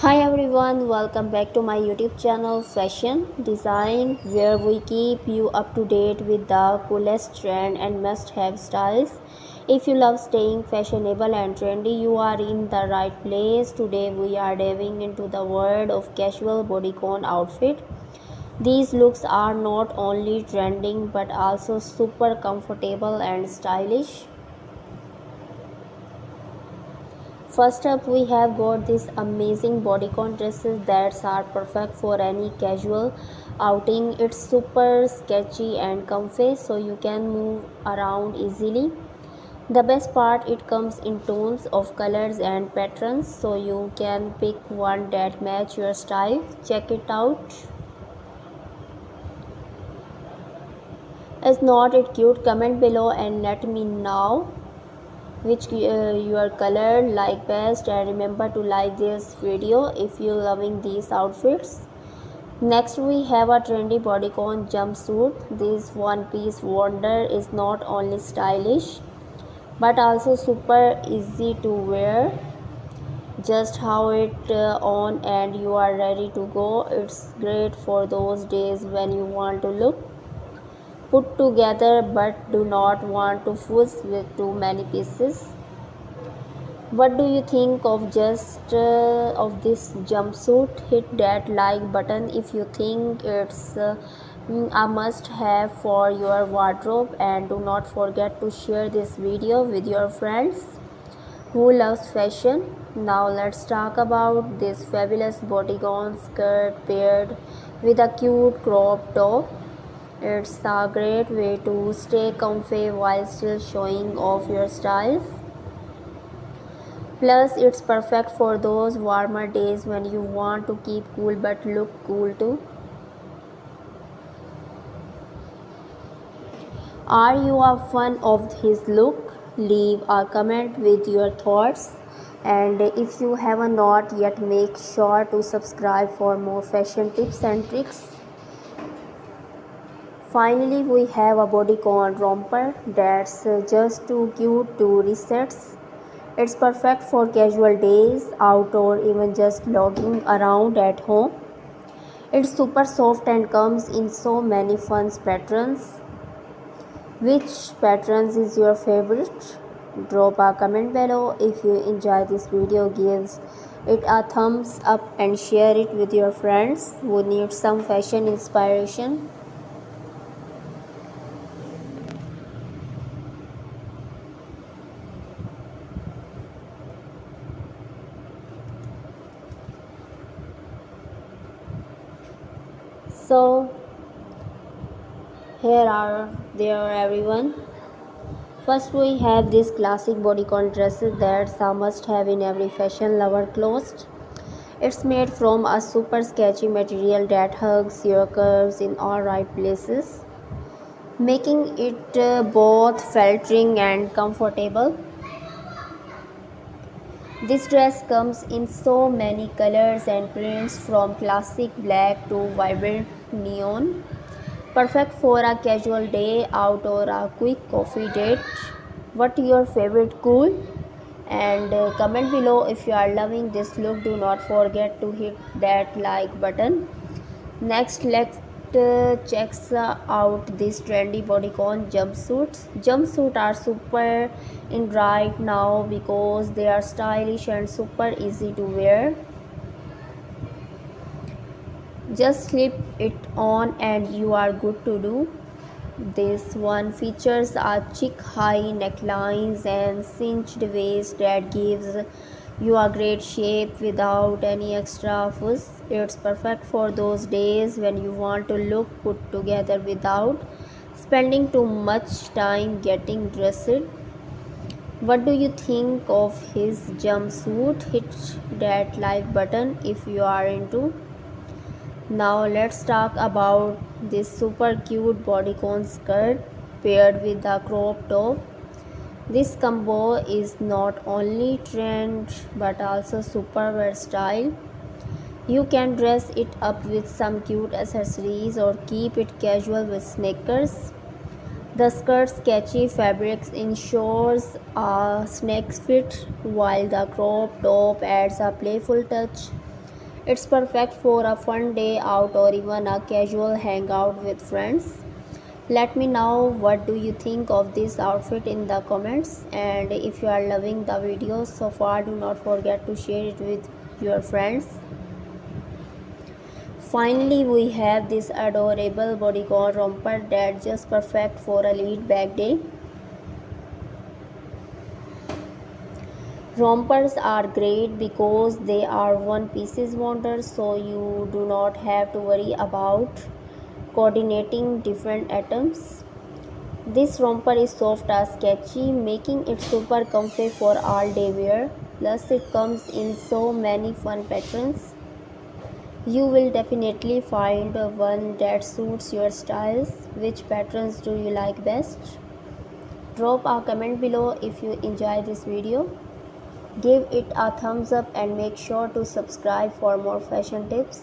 Hi everyone, welcome back to my YouTube channel Fashion Design, where we keep you up to date with the coolest trend and must have styles. If you love staying fashionable and trendy, you are in the right place. Today we are diving into the world of casual bodycon outfit. These looks are not only trending but also super comfortable and stylish. First up, we have got these amazing bodycon dresses that are perfect for any casual outing. It's super sketchy and comfy, so you can move around easily. The best part, it comes in tones of colors and patterns, so you can pick one that match your style. Check it out. Is not it cute? Comment below and let me know which your color like best, and remember to like this video if you loving these outfits. Next we have a trendy bodycon jumpsuit. This one piece wonder is not only stylish but also super easy to wear. Just how it on and you are ready to go. It's great for those days when you want to look put together but do not want to fuss with too many pieces. What do you think of just of this jumpsuit? Hit that like button if you think it's a must have for your wardrobe, and do not forget to share this video with your friends who loves fashion. Now let's talk about this fabulous bodycon skirt paired with a cute crop top. It's a great way to stay comfy while still showing off your style. Plus, it's perfect for those warmer days when you want to keep cool but look cool too. Are you a fan of his look? Leave a comment with your thoughts. And if you have not yet, make sure to subscribe for more fashion tips and tricks. Finally, we have a bodycon romper that's just too cute to reset. It's perfect for casual days out or even just lounging around at home. It's super soft and comes in so many fun patterns. Which patterns is your favorite? Drop a comment below. If you enjoy this video, give it a thumbs up and share it with your friends who need some fashion inspiration. So here are there everyone. First we have this classic bodycon dresses that's a must have in every fashion lover closet. It's made from a super sketchy material that hugs your curves in all right places, making it both flattering and comfortable. This dress comes in so many colors and prints, from classic black to vibrant neon. Perfect for a casual day out or a quick coffee date. What your favorite cool? And comment below if you are loving this look. Do not forget to hit that like button. Next, let's check out these trendy bodycon jumpsuits. Jumpsuits are super in right now because they are stylish and super easy to wear. Just slip it on and you are good to do. This one features a chic high necklines and cinched waist that gives you a great shape without any extra fuss. It's perfect for those days when you want to look put together without spending too much time getting dressed. What do you think of his jumpsuit? Hit that like button if you are into. Now let's talk about this super cute bodycon skirt paired with a crop top. This combo is not only trend but also super versatile. You can dress it up with some cute accessories or keep it casual with sneakers. The skirt's catchy fabrics ensures a snake fit, while the crop top adds a playful touch. It's perfect for a fun day out or even a casual hangout with friends. Let me know what do you think of this outfit in the comments, and if you are loving the video so far, do not forget to share it with your friends. Finally, we have this adorable bodycon romper that's just perfect for a laid back day. Rompers are great because they are one pieces wonders, so you do not have to worry about coordinating different items. This romper is soft as sketchy, making it super comfy for all day wear. Plus, it comes in so many fun patterns. You will definitely find one that suits your styles. Which patterns do you like best? Drop a comment below if you enjoy this video. Give it a thumbs up and make sure to subscribe for more fashion tips.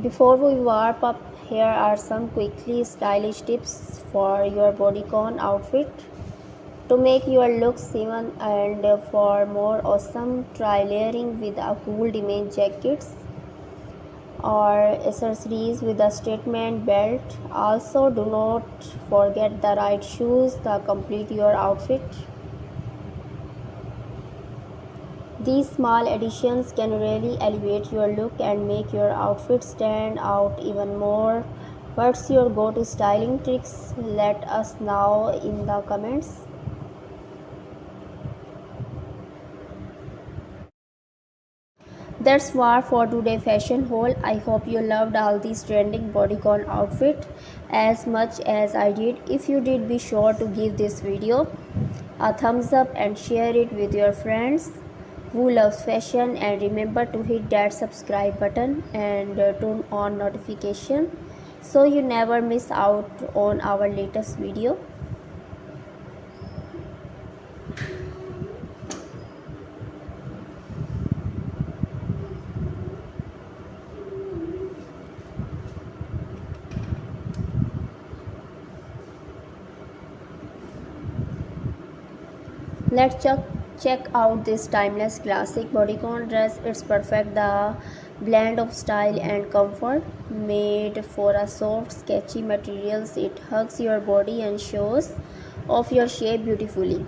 Before we wrap up, here are some quickly stylish tips for your bodycon outfit. To make your looks even and for more awesome, try layering with a cool denim jackets or accessories with a statement belt. Also, do not forget the right shoes to complete your outfit. These small additions can really elevate your look and make your outfit stand out even more. What's your go-to styling tricks? Let us know in the comments. That's all for today fashion haul. I hope you loved all these trending bodycon outfit as much as I did. If you did, be sure to give this video a thumbs up and share it with your friends who loves fashion, and remember to hit that subscribe button and turn on notification so you never miss out on our latest video. Let's check out this timeless classic bodycon dress. It's perfect the blend of style and comfort. Made for a soft sketchy materials, it hugs your body and shows off your shape beautifully.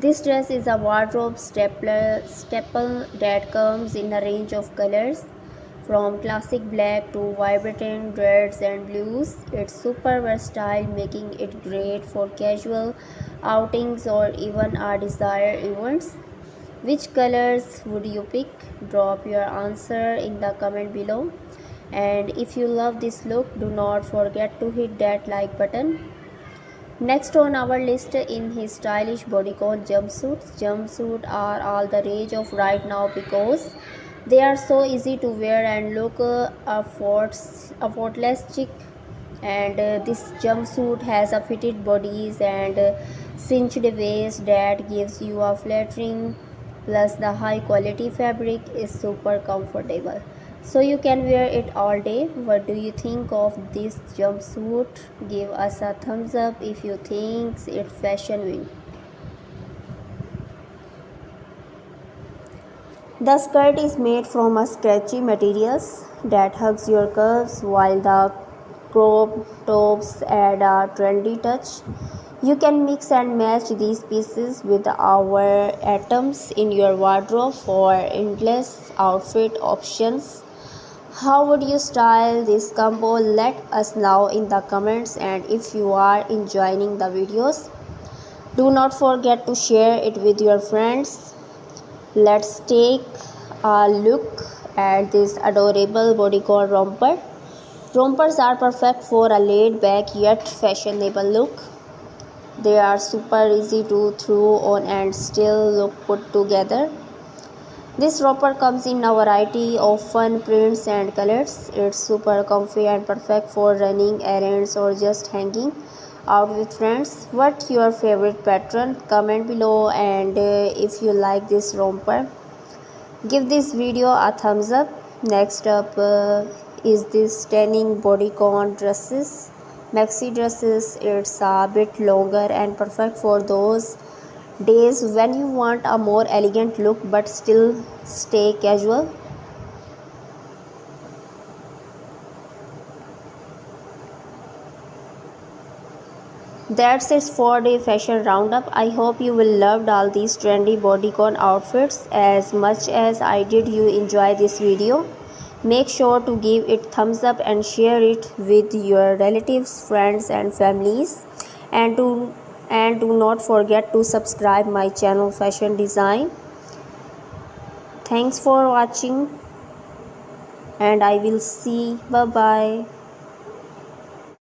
This dress is a wardrobe staple that comes in a range of colors from classic black to vibrant reds and blues. It's super versatile, making it great for casual outings or even our desired events. Which colors would you pick? Drop your answer in the comment below. And if you love this look, do not forget to hit that like button. Next on our list in his stylish bodycon jumpsuits. Jumpsuits are all the rage of right now because they are so easy to wear and look effortless chic. And this jumpsuit has a fitted bodies and cinched waist that gives you a flattering. Plus, the high quality fabric is super comfortable, so you can wear it all day. What do you think of this jumpsuit? Give us a thumbs up if you think it's fashion win. The skirt is made from a stretchy materials that hugs your curves, while the crop tops add a trendy touch. You can mix and match these pieces with our items in your wardrobe for endless outfit options. How would you style this combo? Let us know in the comments, and if you are enjoying the videos, do not forget to share it with your friends. Let's take a look at this adorable bodycon romper. Rompers are perfect for a laid back yet fashionable look. They are super easy to throw on and still look put together. This romper comes in a variety of fun prints and colors. It's super comfy and perfect for running errands or just hanging out with friends. What's your favorite pattern? Comment below, and if you like this romper, give this video a thumbs up. Next up is this stunning bodycon dresses. Maxi dresses. It's a bit longer and perfect for those days when you want a more elegant look but still stay casual. That's it for the fashion roundup. I hope you will love all these trendy bodycon outfits as much as I did. You enjoy this video. Make sure to give it thumbs up and share it with your relatives, friends and families. And do not forget to subscribe my channel Fashion Design. Thanks for watching and I will see. Bye bye.